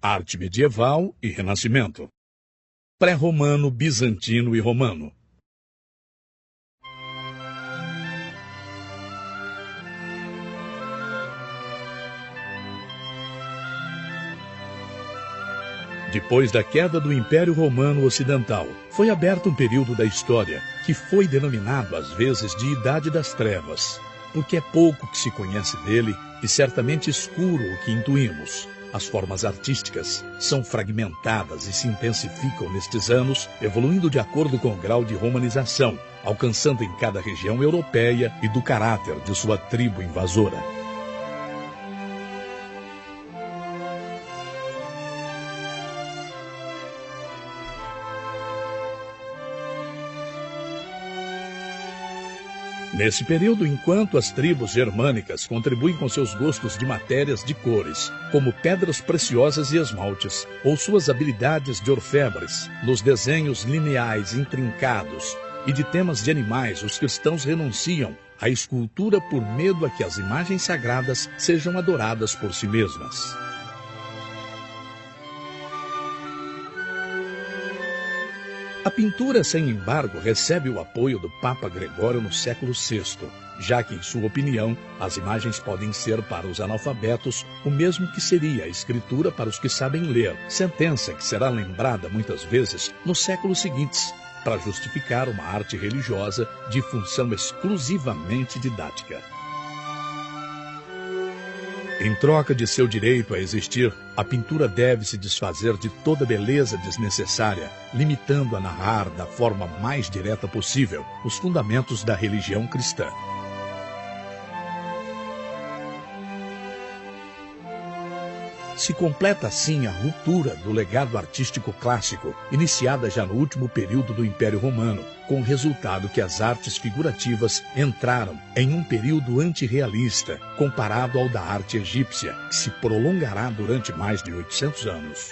Arte medieval e Renascimento. Pré-romano, bizantino e romano. Depois da queda do Império Romano Ocidental, foi aberto um período da história que foi denominado às vezes de Idade das Trevas, porque é pouco que se conhece dele e certamente escuro o que intuímos. As formas artísticas são fragmentadas e se intensificam nestes anos, evoluindo de acordo com o grau de romanização, alcançando em cada região europeia e do caráter de sua tribo invasora. Nesse período, enquanto as tribos germânicas contribuem com seus gostos de matérias de cores, como pedras preciosas e esmaltes, ou suas habilidades de orfebres, nos desenhos lineais intrincados e de temas de animais, os cristãos renunciam à escultura por medo a que as imagens sagradas sejam adoradas por si mesmas. A pintura, sem embargo, recebe o apoio do Papa Gregório no século VI, já que, em sua opinião, as imagens podem ser para os analfabetos o mesmo que seria a escritura para os que sabem ler, sentença que será lembrada muitas vezes nos séculos seguintes, para justificar uma arte religiosa de função exclusivamente didática. Em troca de seu direito a existir, a pintura deve se desfazer de toda beleza desnecessária, limitando a narrar da forma mais direta possível os fundamentos da religião cristã. Se completa assim a ruptura do legado artístico clássico, iniciada já no último período do Império Romano, com o resultado que as artes figurativas entraram em um período antirrealista, comparado ao da arte egípcia, que se prolongará durante mais de 800 anos.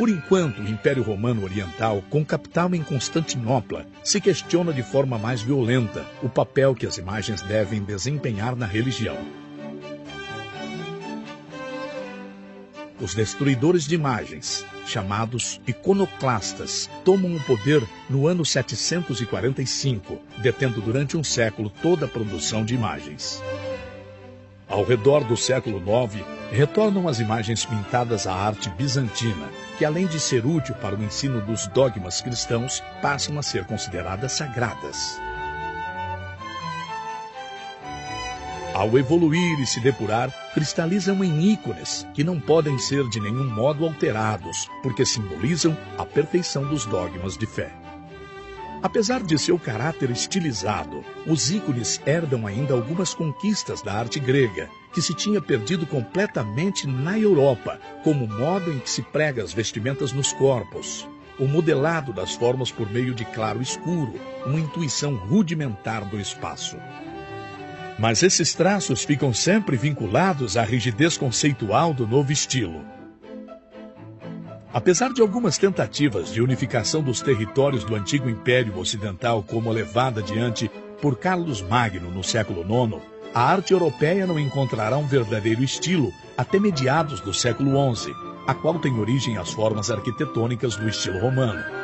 Por enquanto, o Império Romano Oriental, com capital em Constantinopla, se questiona de forma mais violenta o papel que as imagens devem desempenhar na religião. Os destruidores de imagens, chamados iconoclastas, tomam o poder no ano 745, detendo durante um século toda a produção de imagens. Ao redor do século IX, retornam as imagens pintadas à arte bizantina, que além de ser útil para o ensino dos dogmas cristãos, passam a ser consideradas sagradas. Ao evoluir e se depurar, cristalizam em ícones que não podem ser de nenhum modo alterados, porque simbolizam a perfeição dos dogmas de fé. Apesar de seu caráter estilizado, os ícones herdam ainda algumas conquistas da arte grega, que se tinha perdido completamente na Europa, como o modo em que se prega as vestimentas nos corpos, o modelado das formas por meio de claro e escuro, uma intuição rudimentar do espaço. Mas esses traços ficam sempre vinculados à rigidez conceitual do novo estilo. Apesar de algumas tentativas de unificação dos territórios do antigo Império Ocidental, como levada adiante por Carlos Magno no século IX, a arte europeia não encontrará um verdadeiro estilo até meados do século XI, a qual tem origem as formas arquitetônicas do estilo romano.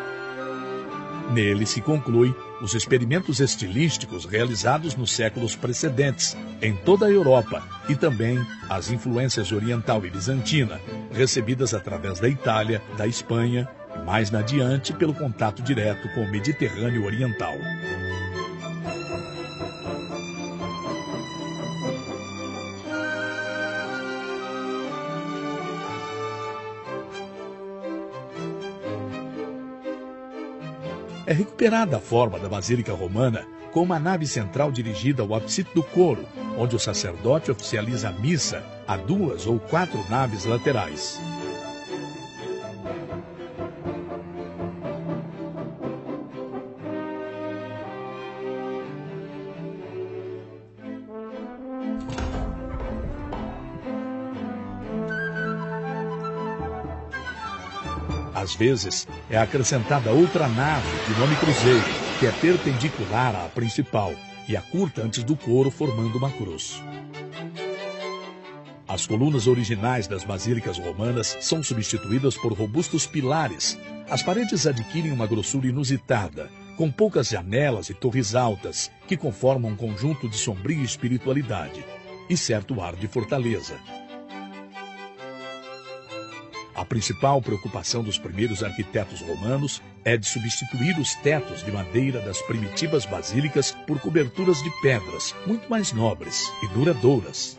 Nele se conclui os experimentos estilísticos realizados nos séculos precedentes, em toda a Europa, e também as influências oriental e bizantina, recebidas através da Itália, da Espanha e mais adiante pelo contato direto com o Mediterrâneo Oriental. É recuperada a forma da Basílica Romana com uma nave central dirigida ao apsídio do coro, onde o sacerdote oficializa a missa a 2 ou 4 naves laterais. Às vezes, é acrescentada outra nave de nome cruzeiro, que é perpendicular à principal, e a curta antes do coro, formando uma cruz. As colunas originais das basílicas romanas são substituídas por robustos pilares. As paredes adquirem uma grossura inusitada, com poucas janelas e torres altas, que conformam um conjunto de sombria espiritualidade e certo ar de fortaleza. A principal preocupação dos primeiros arquitetos romanos é de substituir os tetos de madeira das primitivas basílicas por coberturas de pedras, muito mais nobres e duradouras.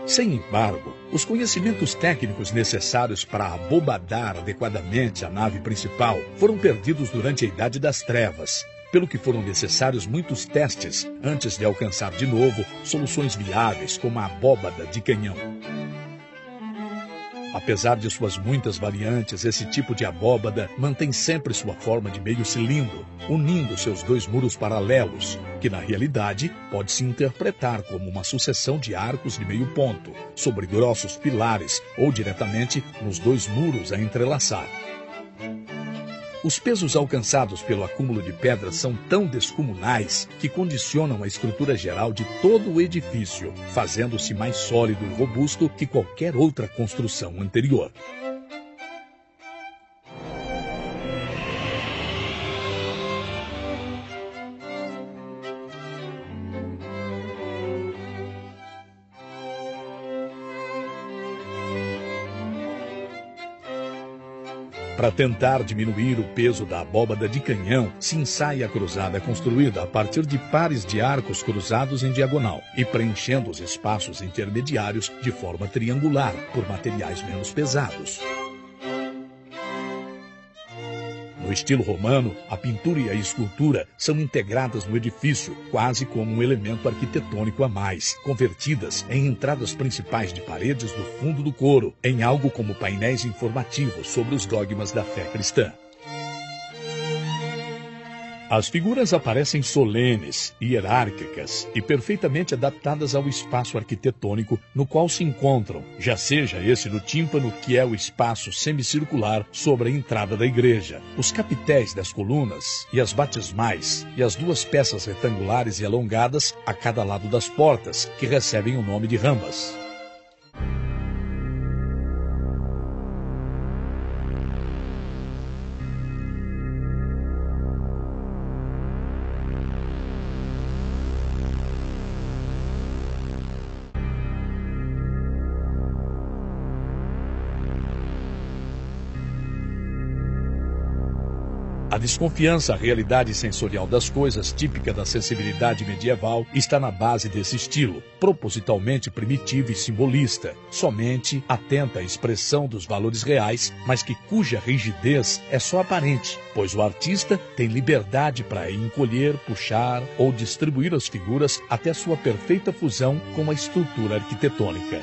Sem embargo, os conhecimentos técnicos necessários para abobadar adequadamente a nave principal foram perdidos durante a Idade das Trevas, pelo que foram necessários muitos testes antes de alcançar de novo soluções viáveis como a abóbada de canhão. Apesar de suas muitas variantes, esse tipo de abóbada mantém sempre sua forma de meio cilindro, unindo seus dois muros paralelos, que na realidade pode-se interpretar como uma sucessão de arcos de meio ponto, sobre grossos pilares ou diretamente nos dois muros a entrelaçar. Os pesos alcançados pelo acúmulo de pedras são tão descomunais que condicionam a estrutura geral de todo o edifício, fazendo-se mais sólido e robusto que qualquer outra construção anterior. Para tentar diminuir o peso da abóbada de canhão, se ensaia a cruzada construída a partir de pares de arcos cruzados em diagonal e preenchendo os espaços intermediários de forma triangular por materiais menos pesados. No estilo romano, a pintura e a escultura são integradas no edifício, quase como um elemento arquitetônico a mais, convertidas em entradas principais de paredes do fundo do coro, em algo como painéis informativos sobre os dogmas da fé cristã. As figuras aparecem solenes, hierárquicas e perfeitamente adaptadas ao espaço arquitetônico no qual se encontram, já seja esse no tímpano, que é o espaço semicircular sobre a entrada da igreja, os capitéis das colunas e as batismais, e as duas peças retangulares e alongadas a cada lado das portas, que recebem o nome de rambas. A desconfiança à realidade sensorial das coisas, típica da sensibilidade medieval, está na base desse estilo, propositalmente primitivo e simbolista, somente atenta à expressão dos valores reais, mas cuja rigidez é só aparente, pois o artista tem liberdade para encolher, puxar ou distribuir as figuras até sua perfeita fusão com a estrutura arquitetônica.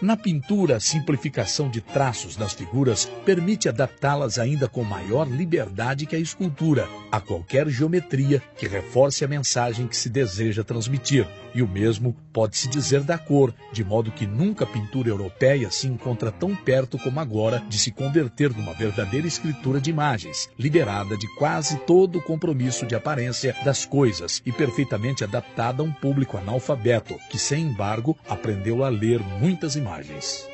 Na pintura, a simplificação de traços das figuras permite adaptá-las ainda com maior liberdade que a escultura, a qualquer geometria que reforce a mensagem que se deseja transmitir. E o mesmo pode-se dizer da cor, de modo que nunca a pintura europeia se encontra tão perto como agora de se converter numa verdadeira escritura de imagens, liberada de quase todo o compromisso de aparência das coisas e perfeitamente adaptada a um público analfabeto, que, sem embargo, aprendeu a ler muitas imagens.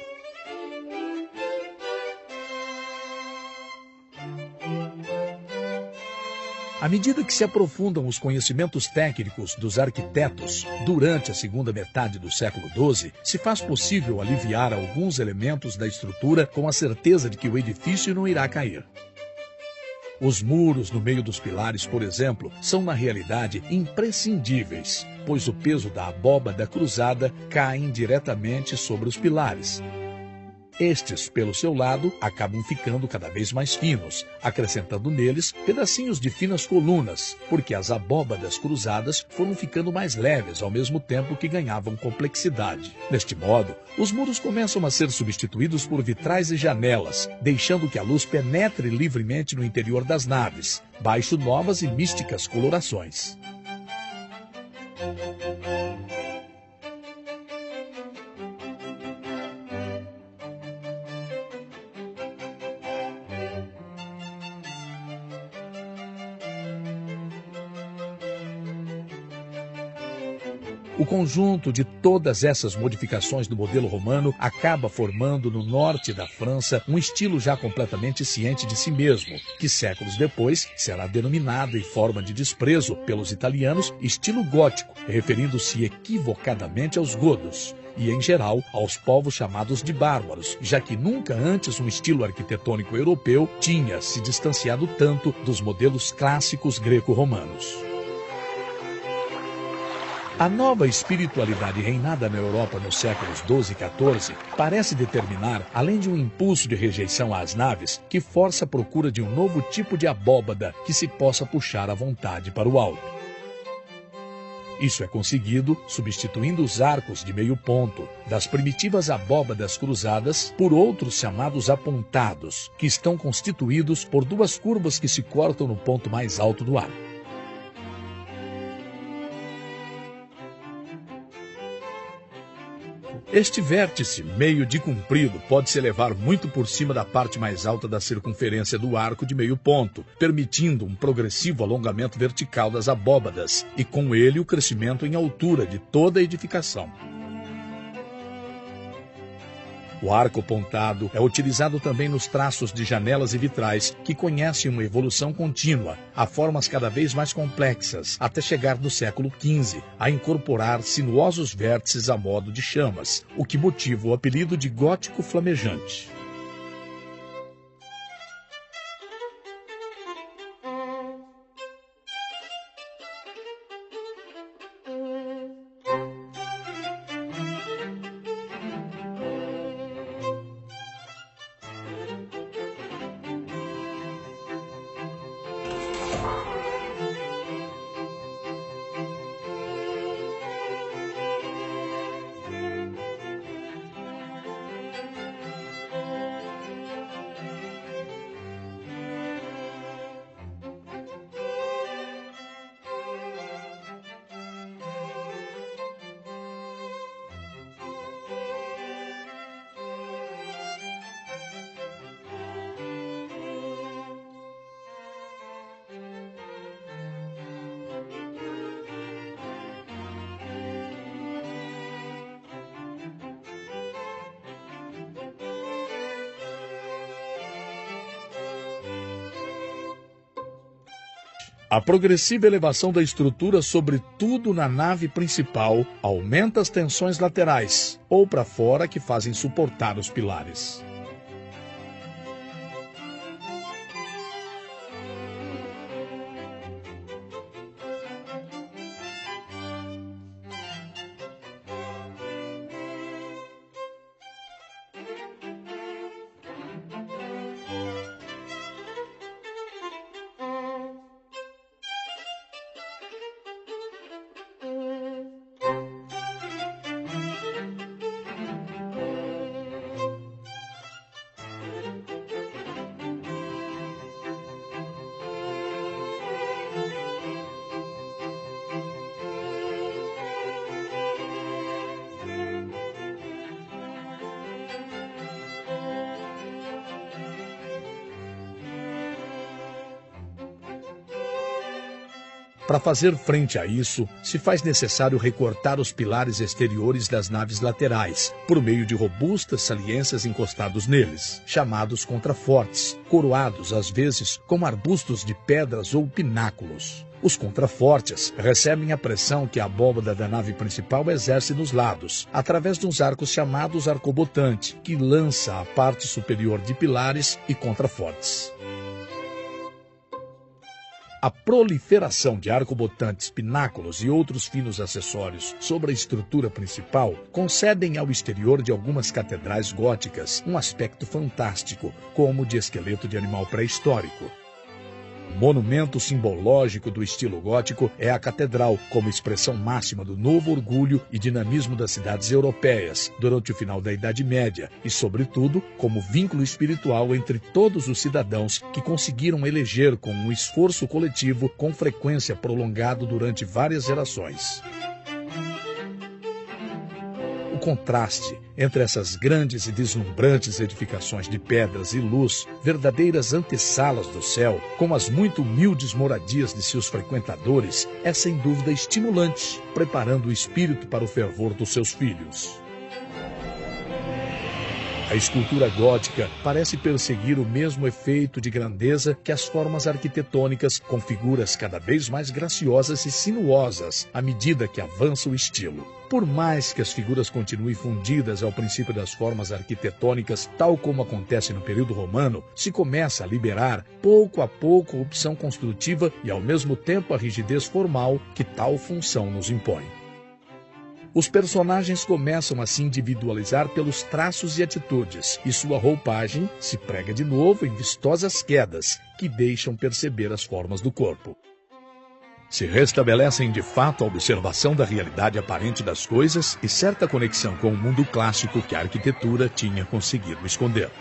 À medida que se aprofundam os conhecimentos técnicos dos arquitetos durante a segunda metade do século XII, se faz possível aliviar alguns elementos da estrutura com a certeza de que o edifício não irá cair. Os muros no meio dos pilares, por exemplo, são na realidade imprescindíveis, pois o peso da abóbada cruzada cai diretamente sobre os pilares. Estes, pelo seu lado, acabam ficando cada vez mais finos, acrescentando neles pedacinhos de finas colunas, porque as abóbadas cruzadas foram ficando mais leves ao mesmo tempo que ganhavam complexidade. Neste modo, os muros começam a ser substituídos por vitrais e janelas, deixando que a luz penetre livremente no interior das naves, baixo novas e místicas colorações. O conjunto de todas essas modificações do modelo romano acaba formando no norte da França um estilo já completamente ciente de si mesmo, que séculos depois será denominado em forma de desprezo pelos italianos estilo gótico, referindo-se equivocadamente aos godos e, em geral, aos povos chamados de bárbaros, já que nunca antes um estilo arquitetônico europeu tinha se distanciado tanto dos modelos clássicos greco-romanos. A nova espiritualidade reinada na Europa nos séculos XII e XIV parece determinar, além de um impulso de rejeição às naves, que força a procura de um novo tipo de abóbada que se possa puxar à vontade para o alto. Isso é conseguido substituindo os arcos de meio ponto das primitivas abóbadas cruzadas por outros chamados apontados, que estão constituídos por duas curvas que se cortam no ponto mais alto do arco. Este vértice, meio de comprido, pode se elevar muito por cima da parte mais alta da circunferência do arco de meio ponto, permitindo um progressivo alongamento vertical das abóbadas e, com ele, o crescimento em altura de toda a edificação. O arco pontado é utilizado também nos traços de janelas e vitrais, que conhecem uma evolução contínua, a formas cada vez mais complexas, até chegar no século XV, a incorporar sinuosos vértices a modo de chamas, o que motiva o apelido de gótico flamejante. A progressiva elevação da estrutura, sobretudo na nave principal, aumenta as tensões laterais, ou para fora, que fazem suportar os pilares. Para fazer frente a isso, se faz necessário recortar os pilares exteriores das naves laterais, por meio de robustas saliências encostados neles, chamados contrafortes, coroados às vezes com arbustos de pedras ou pináculos. Os contrafortes recebem a pressão que a abóbada da nave principal exerce nos lados, através de uns arcos chamados arcobotante, que lança a parte superior de pilares e contrafortes. A proliferação de arcobotantes, pináculos e outros finos acessórios sobre a estrutura principal concedem ao exterior de algumas catedrais góticas um aspecto fantástico, como o de esqueleto de animal pré-histórico. O monumento simbológico do estilo gótico é a catedral, como expressão máxima do novo orgulho e dinamismo das cidades europeias durante o final da Idade Média e, sobretudo, como vínculo espiritual entre todos os cidadãos que conseguiram eleger com um esforço coletivo com frequência prolongado durante várias gerações. O contraste entre essas grandes e deslumbrantes edificações de pedras e luz, verdadeiras antessalas do céu, com as muito humildes moradias de seus frequentadores, é sem dúvida estimulante, preparando o espírito para o fervor dos seus filhos. A escultura gótica parece perseguir o mesmo efeito de grandeza que as formas arquitetônicas, com figuras cada vez mais graciosas e sinuosas à medida que avança o estilo. Por mais que as figuras continuem fundidas ao princípio das formas arquitetônicas, tal como acontece no período romano, se começa a liberar, pouco a pouco, a opção construtiva e, ao mesmo tempo, a rigidez formal que tal função nos impõe. Os personagens começam a se individualizar pelos traços e atitudes, e sua roupagem se prega de novo em vistosas quedas que deixam perceber as formas do corpo. Se restabelecem de fato a observação da realidade aparente das coisas e certa conexão com o mundo clássico que a arquitetura tinha conseguido esconder.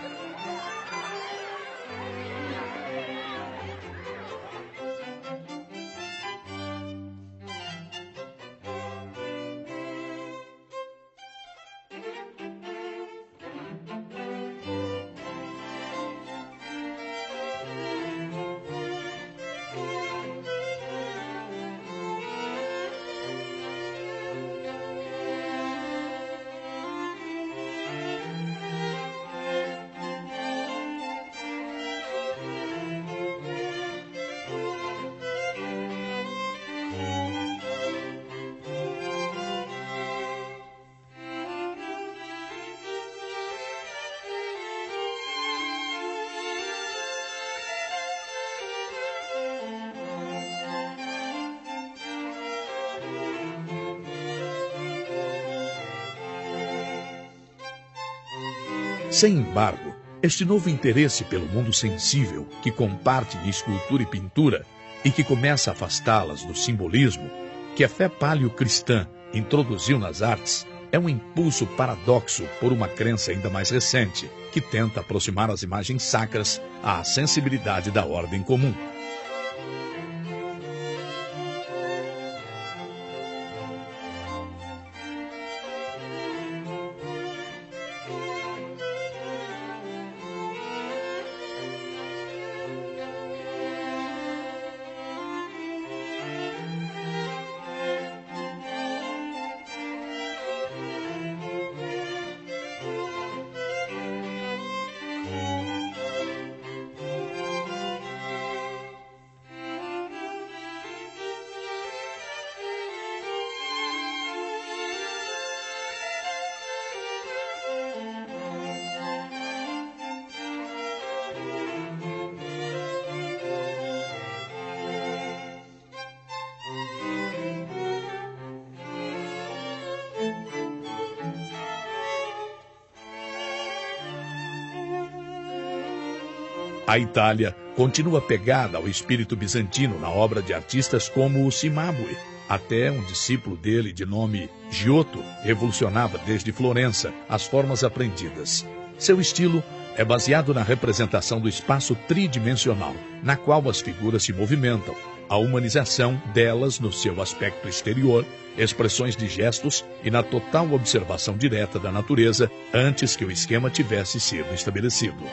Sem embargo, este novo interesse pelo mundo sensível, que comparte em escultura e pintura, e que começa a afastá-las do simbolismo, que a fé paleocristã introduziu nas artes, é um impulso paradoxo por uma crença ainda mais recente, que tenta aproximar as imagens sacras à sensibilidade da ordem comum. A Itália continua pegada ao espírito bizantino na obra de artistas como o Cimabue. Até um discípulo dele, de nome Giotto, revolucionava desde Florença as formas aprendidas. Seu estilo é baseado na representação do espaço tridimensional, na qual as figuras se movimentam, a humanização delas no seu aspecto exterior, expressões de gestos e na total observação direta da natureza antes que o esquema tivesse sido estabelecido.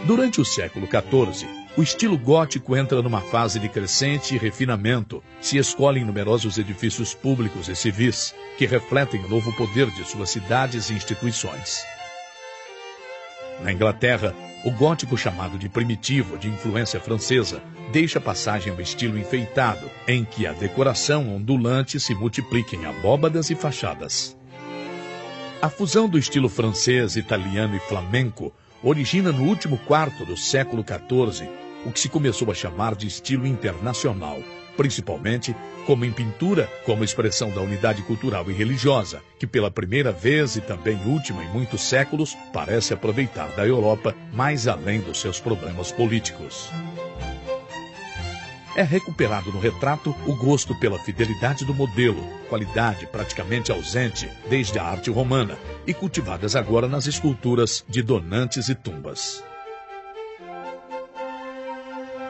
Durante o século XIV, o estilo gótico entra numa fase de crescente refinamento. Se escolhem numerosos edifícios públicos e civis que refletem o novo poder de suas cidades e instituições. Na Inglaterra, o gótico chamado de primitivo, de influência francesa, deixa passagem ao estilo enfeitado, em que a decoração ondulante se multiplica em abóbadas e fachadas. A fusão do estilo francês, italiano e flamenco origina no último quarto do século XIV o que se começou a chamar de estilo internacional, principalmente como em pintura, como expressão da unidade cultural e religiosa, que pela primeira vez e também última em muitos séculos parece aproveitar da Europa mais além dos seus problemas políticos. É recuperado no retrato o gosto pela fidelidade do modelo, qualidade praticamente ausente desde a arte romana e cultivadas agora nas esculturas de donantes e tumbas.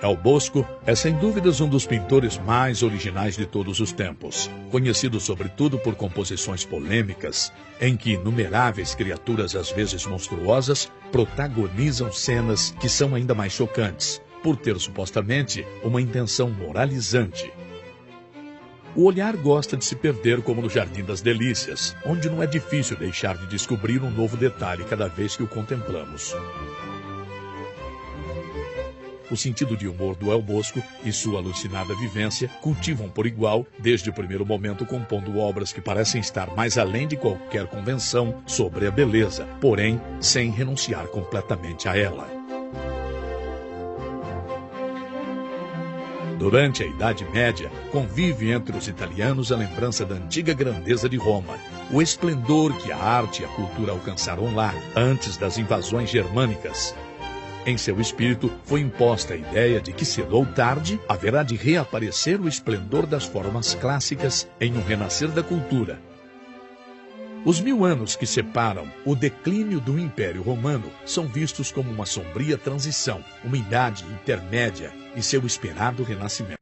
Dal Bosco é sem dúvidas um dos pintores mais originais de todos os tempos, conhecido sobretudo por composições polêmicas, em que inumeráveis criaturas às vezes monstruosas protagonizam cenas que são ainda mais chocantes, por ter supostamente uma intenção moralizante. O olhar gosta de se perder como no Jardim das Delícias, onde não é difícil deixar de descobrir um novo detalhe cada vez que o contemplamos. O sentido de humor do Dal Bosco e sua alucinada vivência cultivam por igual, desde o primeiro momento compondo obras que parecem estar mais além de qualquer convenção sobre a beleza, porém sem renunciar completamente a ela. Durante a Idade Média, convive entre os italianos a lembrança da antiga grandeza de Roma, o esplendor que a arte e a cultura alcançaram lá, antes das invasões germânicas. Em seu espírito foi imposta a ideia de que cedo ou tarde haverá de reaparecer o esplendor das formas clássicas em um renascer da cultura. Os 1000 anos que separam o declínio do Império Romano são vistos como uma sombria transição, uma idade intermédia e seu esperado renascimento.